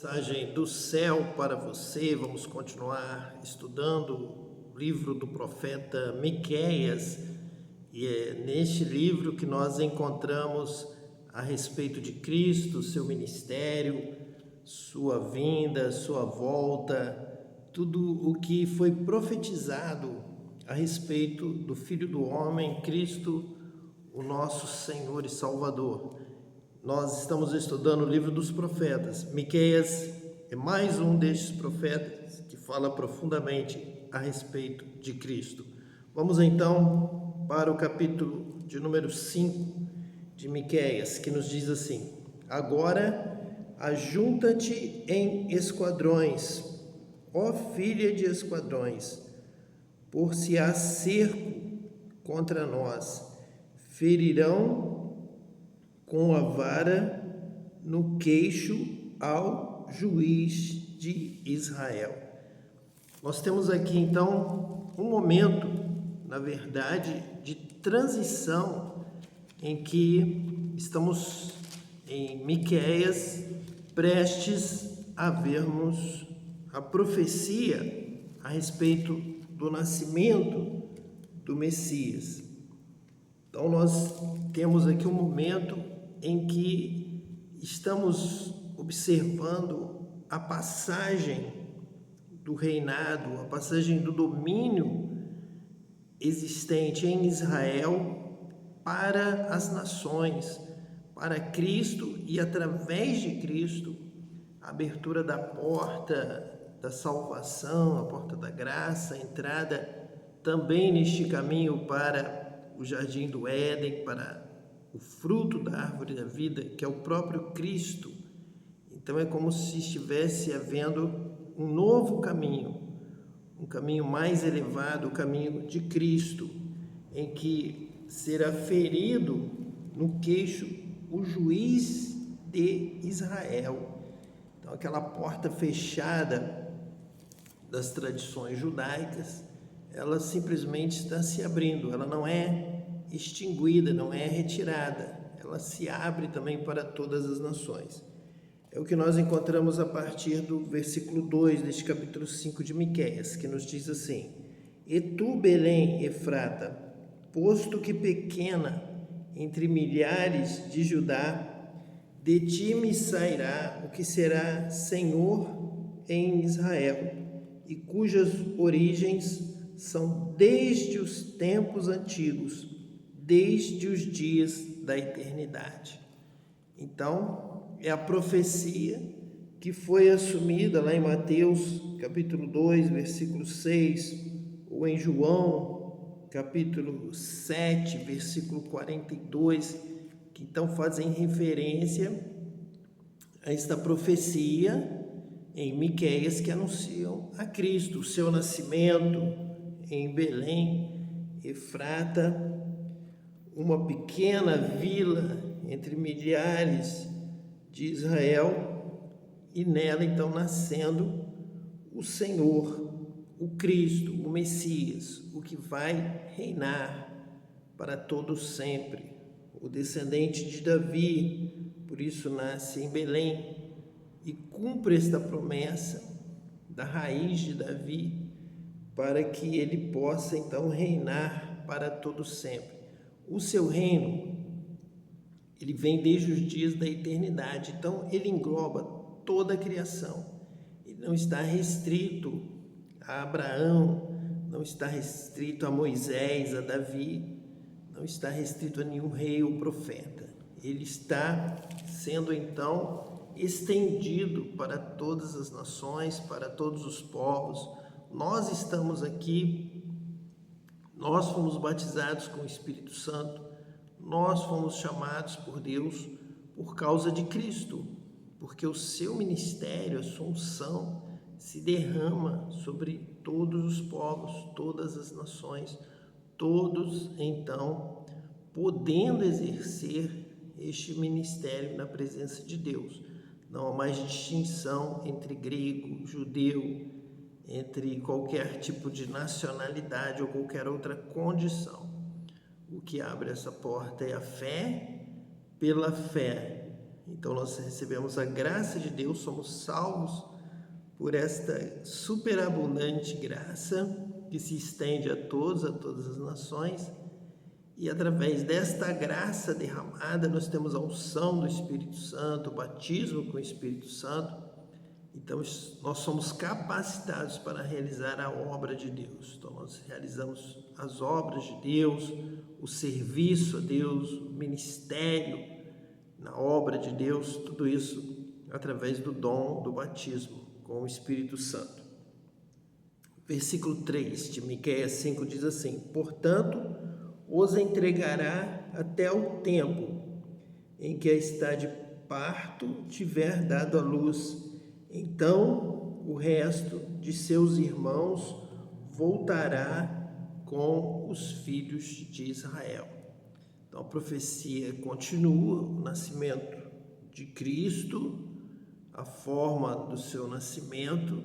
Mensagem do céu para você. Vamos continuar estudando o livro do profeta Miqueias, e é neste livro que nós encontramos a respeito de Cristo, seu ministério, sua vinda, sua volta, tudo o que foi profetizado a respeito do Filho do Homem, Cristo, o nosso Senhor e Salvador. Nós estamos estudando o livro dos profetas. Miqueias é mais um destes profetas que fala profundamente a respeito de Cristo. Vamos então para o capítulo de número 5 de Miqueias, que nos diz assim: Agora ajunta-te em esquadrões, ó filha de esquadrões, por se há cerco contra nós, ferirão com a vara no queixo ao juiz de Israel. Nós temos aqui então um momento, na verdade, de transição em que estamos em Miqueias prestes a vermos a profecia a respeito do nascimento do Messias. Então nós temos aqui um momento em que estamos observando a passagem do reinado, a passagem do domínio existente em Israel para as nações, para Cristo e através de Cristo, a abertura da porta da salvação, a porta da graça, a entrada também neste caminho para o jardim do Éden, para o fruto da árvore da vida, que é o próprio Cristo. Então é como se estivesse havendo um novo caminho, um caminho mais elevado, o caminho de Cristo, em que será ferido no queixo o juiz de Israel. Então aquela porta fechada das tradições judaicas, ela simplesmente está se abrindo, ela não é extinguida, não é retirada, ela se abre também para todas as nações. É o que nós encontramos a partir do versículo 2 deste capítulo 5 de Miqueias, que nos diz assim: E tu, Belém, Efrata, posto que pequena entre milhares de Judá, de ti me sairá o que será Senhor em Israel, e cujas origens são desde os tempos antigos, desde os dias da eternidade. Então, é a profecia que foi assumida lá em Mateus, capítulo 2, versículo 6, ou em João, capítulo 7, versículo 42, que então fazem referência a esta profecia em Miqueias que anunciam a Cristo, o seu nascimento em Belém, Efrata, uma pequena vila entre milhares de Israel, e nela então nascendo o Senhor, o Cristo, o Messias, o que vai reinar para todo sempre, o descendente de Davi, por isso nasce em Belém e cumpre esta promessa da raiz de Davi, para que ele possa então reinar para todo sempre. O seu reino, ele vem desde os dias da eternidade, então ele engloba toda a criação. Ele não está restrito a Abraão, não está restrito a Moisés, a Davi, não está restrito a nenhum rei ou profeta. Ele está sendo então estendido para todas as nações, para todos os povos. Nós estamos aqui, nós fomos batizados com o Espírito Santo, nós fomos chamados por Deus por causa de Cristo, porque o seu ministério, a sua unção, se derrama sobre todos os povos, todas as nações, todos então podendo exercer este ministério na presença de Deus. Não há mais distinção entre grego, judeu, entre qualquer tipo de nacionalidade ou qualquer outra condição. O que abre essa porta é a fé, pela fé Então nós recebemos a graça de Deus, somos salvos por esta superabundante graça que se estende a todas as nações. E através desta graça derramada, nós temos a unção do Espírito Santo, o batismo com o Espírito Santo. Então, nós somos capacitados para realizar a obra de Deus. Então, nós realizamos as obras de Deus, o serviço a Deus, o ministério na obra de Deus, tudo isso através do dom do batismo com o Espírito Santo. Versículo 3 de Miqueias 5 diz assim: portanto, os entregará até o tempo em que a está de parto tiver dado à luz. Então o resto de seus irmãos voltará com os filhos de Israel. Então a profecia continua, o nascimento de Cristo, a forma do seu nascimento,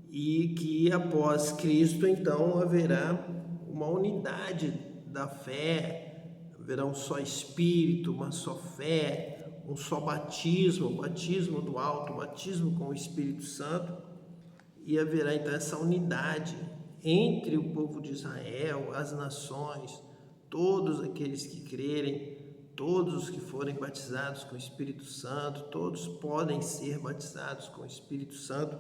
e que após Cristo então haverá uma unidade da fé, haverá um só Espírito, uma só fé, um só batismo, o batismo do alto, o batismo com o Espírito Santo, e haverá então essa unidade entre o povo de Israel, as nações, todos aqueles que crerem, todos os que forem batizados com o Espírito Santo, todos podem ser batizados com o Espírito Santo.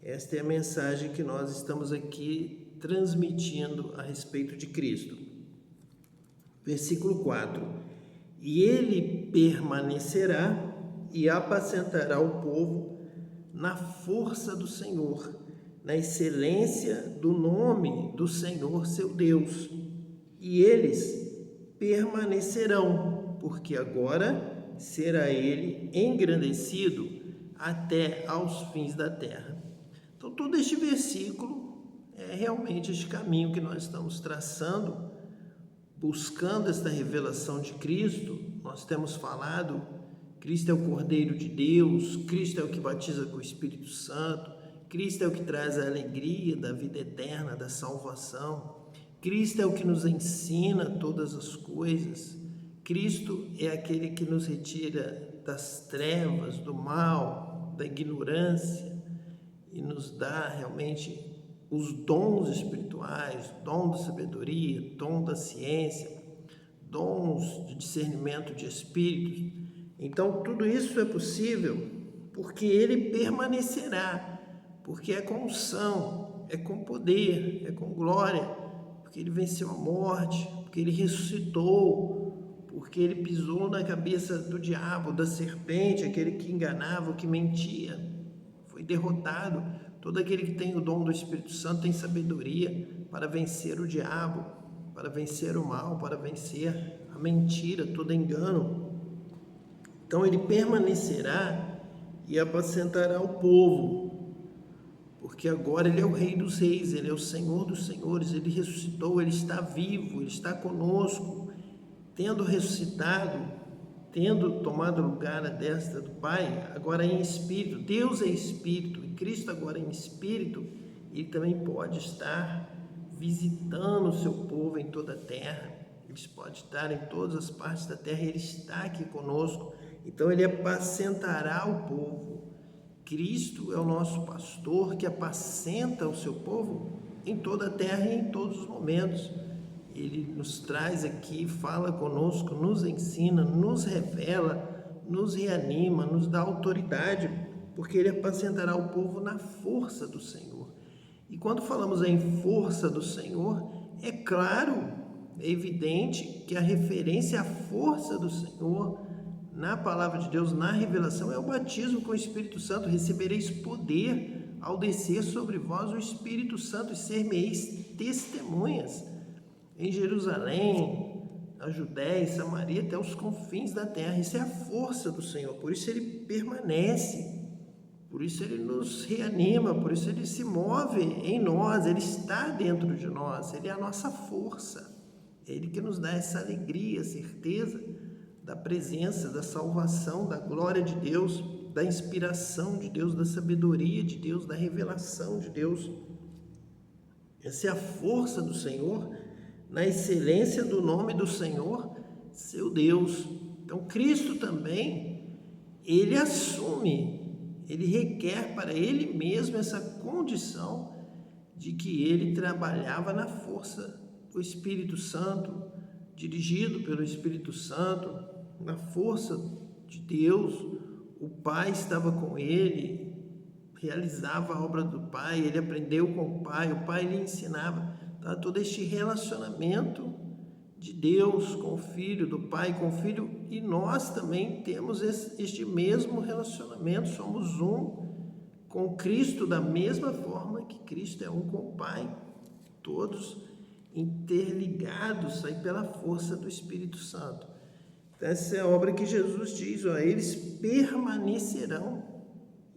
Esta é a mensagem que nós estamos aqui transmitindo a respeito de Cristo. Versículo 4: e ele permanecerá e apacentará o povo na força do Senhor, na excelência do nome do Senhor seu Deus. E eles permanecerão, porque agora será ele engrandecido até aos fins da terra. Então, todo este versículo é realmente este caminho que nós estamos traçando, buscando esta revelação de Cristo. Nós temos falado, Cristo é o Cordeiro de Deus, Cristo é o que batiza com o Espírito Santo, Cristo é o que traz a alegria da vida eterna, da salvação, Cristo é o que nos ensina todas as coisas, Cristo é aquele que nos retira das trevas, do mal, da ignorância e nos dá realmente os dons espirituais, dom da sabedoria, dom da ciência, dons de discernimento de espíritos. Então, tudo isso é possível porque ele permanecerá, porque é com unção, é com poder, é com glória, porque ele venceu a morte, porque ele ressuscitou, porque ele pisou na cabeça do diabo, da serpente, aquele que enganava, que mentia, foi derrotado. Todo aquele que tem o dom do Espírito Santo tem sabedoria para vencer o diabo, para vencer o mal, para vencer a mentira, todo engano. Então ele permanecerá e apacentará o povo, porque agora ele é o Rei dos Reis, ele é o Senhor dos Senhores, ele ressuscitou, ele está vivo, ele está conosco, tendo ressuscitado, tendo tomado lugar à destra do Pai, agora em espírito. Deus é espírito, e Cristo agora em espírito, ele também pode estar visitando o seu povo em toda a terra, ele pode estar em todas as partes da terra, ele está aqui conosco. Então ele apacentará o povo. Cristo é o nosso pastor que apacenta o seu povo em toda a terra e em todos os momentos. Ele nos traz aqui, fala conosco, nos ensina, nos revela, nos reanima, nos dá autoridade, porque ele apacentará o povo na força do Senhor. E quando falamos em força do Senhor, é claro, é evidente que a referência à força do Senhor na palavra de Deus, na revelação, é o batismo com o Espírito Santo. Recebereis poder ao descer sobre vós o Espírito Santo e ser-me-eis testemunhas em Jerusalém, na Judéia e Samaria, até os confins da terra. Isso é a força do Senhor, por isso ele permanece, por isso ele nos reanima, por isso ele se move em nós, ele está dentro de nós, ele é a nossa força, é ele que nos dá essa alegria, certeza da presença, da salvação, da glória de Deus, da inspiração de Deus, da sabedoria de Deus, da revelação de Deus. Essa é a força do Senhor, na excelência do nome do Senhor, seu Deus. Então Cristo também, ele assume, ele requer para ele mesmo essa condição de que ele trabalhava na força do Espírito Santo, dirigido pelo Espírito Santo, na força de Deus. O Pai estava com ele, realizava a obra do Pai, ele aprendeu com o Pai lhe ensinava. Então, todo este relacionamento de Deus com o Filho, do Pai com o Filho, e nós também temos este mesmo relacionamento, somos um com Cristo da mesma forma que Cristo é um com o Pai, todos interligados aí pela força do Espírito Santo. Então, essa é a obra que Jesus diz, eles permanecerão,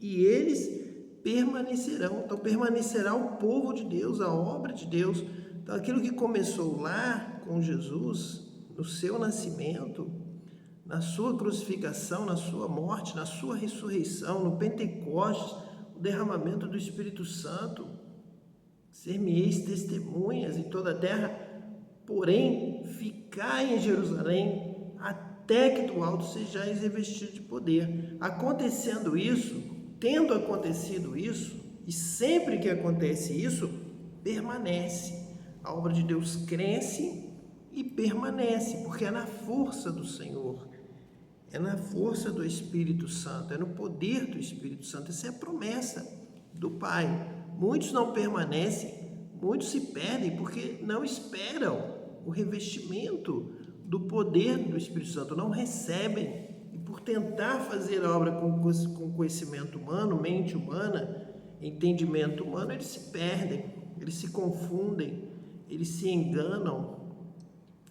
e eles permanecerão. Então, permanecerá o povo de Deus, a obra de Deus. Então, aquilo que começou lá com Jesus, no seu nascimento, na sua crucificação, na sua morte, na sua ressurreição, no Pentecostes, o derramamento do Espírito Santo, ser-me-eis testemunhas em toda a terra, porém, ficai em Jerusalém, até que do alto sejais revestidos de poder. Acontecendo isso, tendo acontecido isso, e sempre que acontece isso, permanece. A obra de Deus cresce e permanece, porque é na força do Senhor, é na força do Espírito Santo, é no poder do Espírito Santo. Essa é a promessa do Pai. Muitos não permanecem, muitos se perdem porque não esperam o revestimento do poder do Espírito Santo, não recebem, e por tentar fazer a obra com conhecimento humano, mente humana, entendimento humano, eles se perdem, eles se confundem, eles se enganam,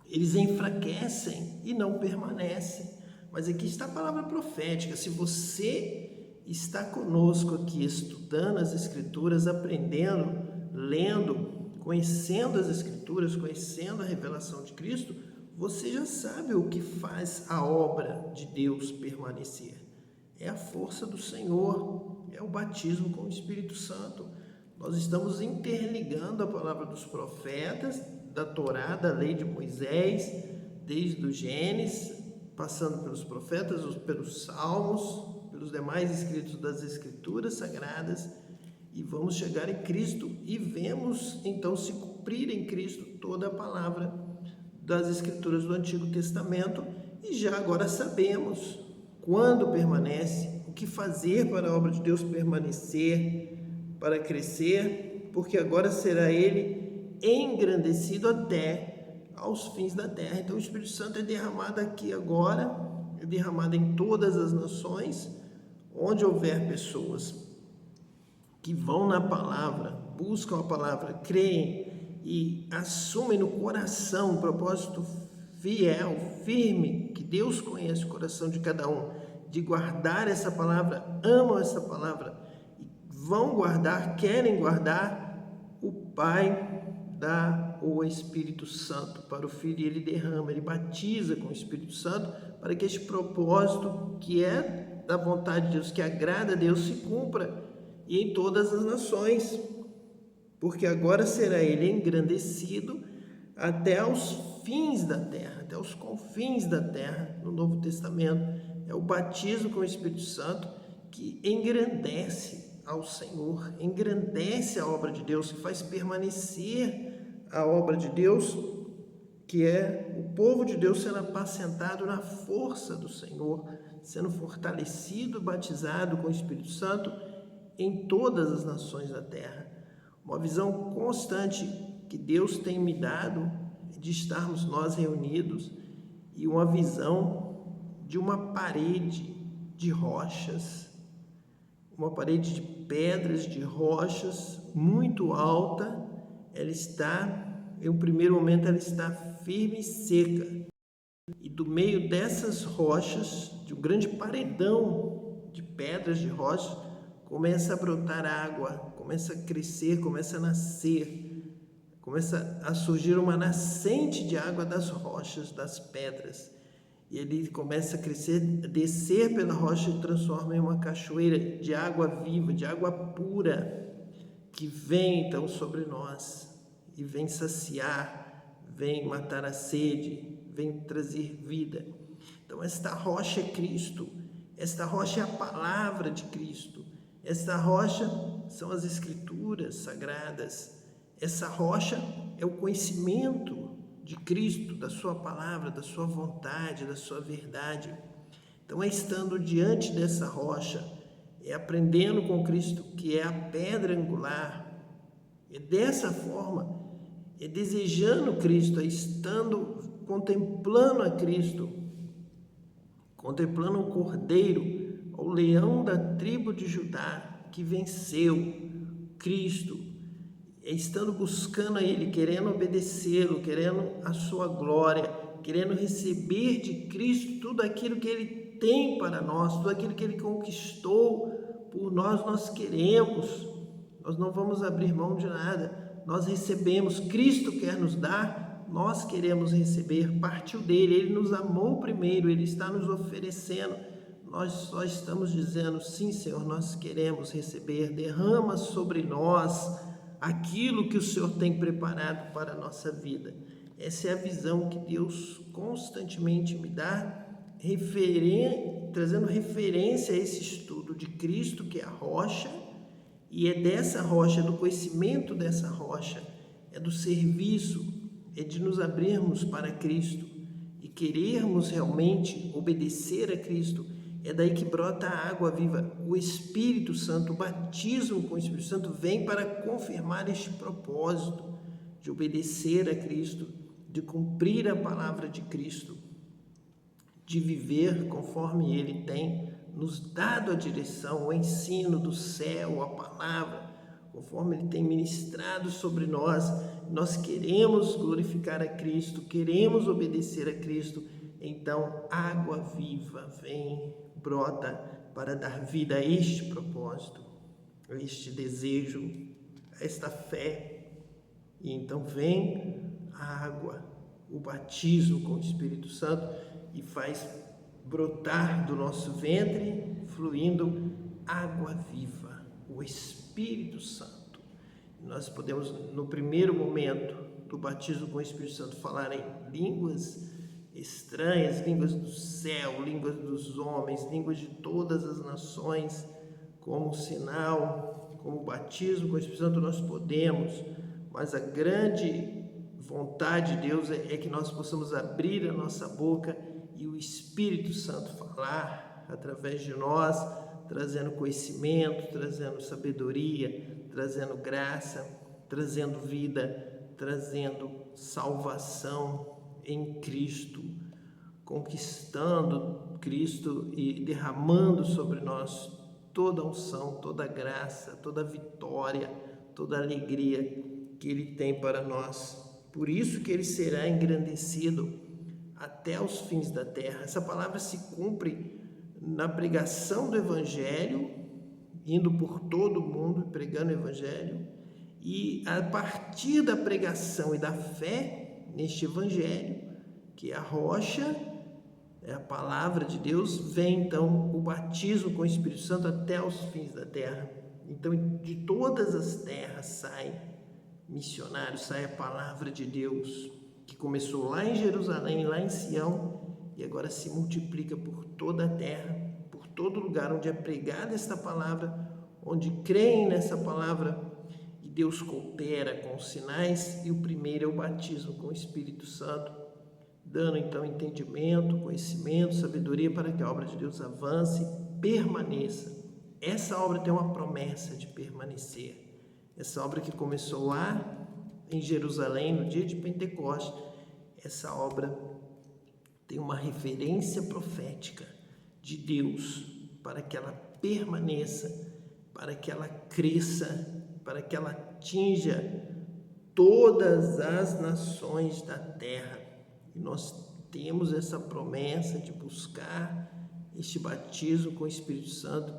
eles enfraquecem e não permanecem. Mas aqui está a palavra profética. Se você está conosco aqui estudando as Escrituras, aprendendo, lendo, conhecendo as Escrituras, conhecendo a revelação de Cristo, você já sabe o que faz a obra de Deus permanecer. É a força do Senhor, é o batismo com o Espírito Santo. Nós estamos interligando a palavra dos profetas, da Torá, da lei de Moisés, desde o Gênesis, passando pelos profetas, pelos salmos, pelos demais escritos das Escrituras Sagradas, e vamos chegar em Cristo e vemos então se cumprir em Cristo toda a palavra das Escrituras do Antigo Testamento, e já agora sabemos quando permanece, o que fazer para a obra de Deus permanecer, para crescer, porque agora será ele engrandecido até aos fins da terra. Então o Espírito Santo é derramado aqui agora, é derramado em todas as nações, onde houver pessoas que vão na palavra, buscam a palavra, creem e assumem no coração um propósito fiel, firme, que Deus conhece o coração de cada um, de guardar essa palavra, amam essa palavra, e vão guardar, querem guardar, o Pai dá o Espírito Santo para o Filho e ele derrama, ele batiza com o Espírito Santo para que este propósito que é da vontade de Deus, que agrada a Deus, se cumpra e em todas as nações, porque agora será ele engrandecido até aos fins da terra, até os confins da terra. No Novo Testamento é o batismo com o Espírito Santo que engrandece ao Senhor, engrandece a obra de Deus, que faz permanecer a obra de Deus, que é o povo de Deus sendo apacentado na força do Senhor, sendo fortalecido, batizado com o Espírito Santo em todas as nações da terra. Uma visão constante que Deus tem me dado de estarmos nós reunidos, e uma visão de uma parede de rochas, uma parede de pedras, de rochas muito alta. Ela está, em um primeiro momento, ela está firme e seca, e do meio dessas rochas, de um grande paredão de pedras, de rochas, começa a brotar água, começa a crescer, começa a nascer, começa a surgir uma nascente de água das rochas, das pedras, e ele começa a crescer, a descer pela rocha e transforma em uma cachoeira de água viva, de água pura, que vem então sobre nós e vem saciar, vem matar a sede, vem trazer vida. Então esta rocha é Cristo, Esta rocha é a palavra de Cristo. Esta rocha são as Escrituras sagradas. Essa rocha é o conhecimento de Cristo, da sua palavra, da sua vontade, da sua verdade. Então é estando diante dessa rocha, é aprendendo com Cristo, que é a pedra angular. É dessa forma, é desejando Cristo, é estando contemplando a Cristo, contemplando o Cordeiro, o leão da tribo de Judá, que venceu Cristo, estando buscando a Ele, querendo obedecê-lo, querendo a sua glória, querendo receber de Cristo tudo aquilo que Ele tem para nós, tudo aquilo que Ele conquistou por nós, nós queremos, nós não vamos abrir mão de nada, nós recebemos, Cristo quer nos dar, nós queremos receber, partiu dele, Ele nos amou primeiro, Ele está nos oferecendo, nós só estamos dizendo, sim Senhor, nós queremos receber, derrama sobre nós aquilo que o Senhor tem preparado para a nossa vida. Essa é a visão que Deus constantemente me dá, trazendo referência a esse estudo de Cristo, que é a rocha, e é dessa rocha, do conhecimento dessa rocha, é do serviço, é de nos abrirmos para Cristo e querermos realmente obedecer a Cristo. É daí que brota a água viva, o Espírito Santo, o batismo com o Espírito Santo vem para confirmar este propósito de obedecer a Cristo, de cumprir a palavra de Cristo, de viver conforme Ele tem nos dado a direção, o ensino do céu, a palavra, conforme Ele tem ministrado sobre nós. Nós queremos glorificar a Cristo, queremos obedecer a Cristo, então água viva vem, brota para dar vida a este propósito, a este desejo, a esta fé. E então vem a água, o batismo com o Espírito Santo e faz brotar do nosso ventre, fluindo água viva, o Espírito Santo. Nós podemos, no primeiro momento do batismo com o Espírito Santo, falar em línguas estranhas, línguas do céu, línguas dos homens, línguas de todas as nações, como sinal, como batismo com o Espírito Santo nós podemos, mas a grande vontade de Deus é que nós possamos abrir a nossa boca e o Espírito Santo falar através de nós, trazendo conhecimento, trazendo sabedoria, trazendo graça, trazendo vida, trazendo salvação em Cristo, conquistando Cristo e derramando sobre nós toda a unção, toda a graça, toda a vitória, toda a alegria que Ele tem para nós. Por isso que Ele será engrandecido até os fins da terra. Essa palavra se cumpre na pregação do Evangelho, indo por todo o mundo pregando o Evangelho, e a partir da pregação e da fé neste Evangelho, que é a rocha, é a palavra de Deus, vem então o batismo com o Espírito Santo até os fins da terra. Então de todas as terras sai missionário, sai a palavra de Deus, que começou lá em Jerusalém, lá em Sião, e agora se multiplica por toda a terra, por todo lugar onde é pregada esta palavra, onde creem nessa palavra, e Deus coopera com os sinais, e o primeiro é o batismo com o Espírito Santo, dando então entendimento, conhecimento, sabedoria para que a obra de Deus avance, permaneça. Essa obra tem uma promessa de permanecer. Essa obra que começou lá em Jerusalém, no dia de Pentecostes, essa obra tem uma referência profética de Deus para que ela permaneça, para que ela cresça, para que ela atinja todas as nações da terra. E nós temos essa promessa de buscar este batismo com o Espírito Santo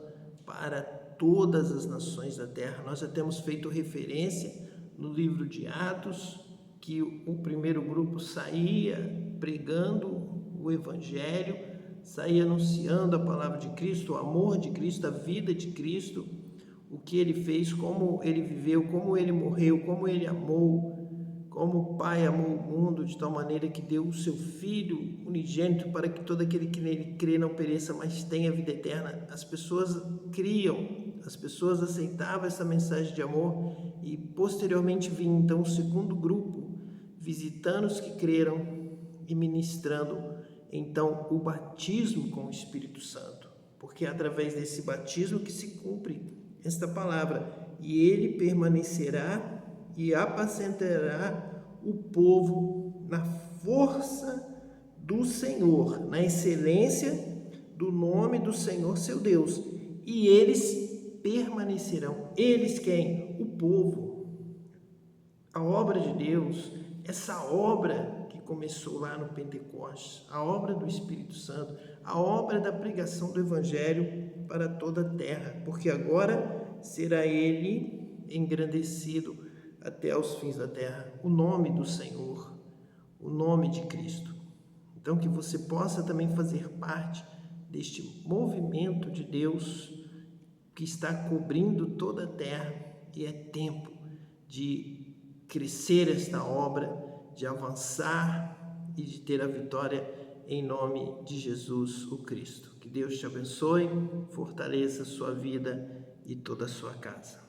para todas as nações da terra. Nós já temos feito referência no livro de Atos, que o primeiro grupo saía pregando o Evangelho, saía anunciando a palavra de Cristo, o amor de Cristo, a vida de Cristo, o que Ele fez, como Ele viveu, como Ele morreu, como Ele amou, como o Pai amou o mundo de tal maneira que deu o seu Filho unigênito para que todo aquele que nele crê não pereça, mas tenha vida eterna. As pessoas criam, as pessoas aceitavam essa mensagem de amor e posteriormente vinha então o segundo grupo, visitando os que creram e ministrando então o batismo com o Espírito Santo, porque é através desse batismo que se cumpre esta palavra, e ele permanecerá e apacentará o povo na força do Senhor, na excelência do nome do Senhor seu Deus, e eles permanecerão. Eles quem? O povo. A obra de Deus, essa obra que começou lá no Pentecostes, a obra do Espírito Santo, a obra da pregação do Evangelho para toda a terra, porque agora será ele engrandecido até aos fins da terra, o nome do Senhor, o nome de Cristo. Então que você possa também fazer parte deste movimento de Deus que está cobrindo toda a terra, e é tempo de crescer esta obra, de avançar e de ter a vitória em nome de Jesus o Cristo. Que Deus te abençoe, fortaleça a sua vida e toda a sua casa.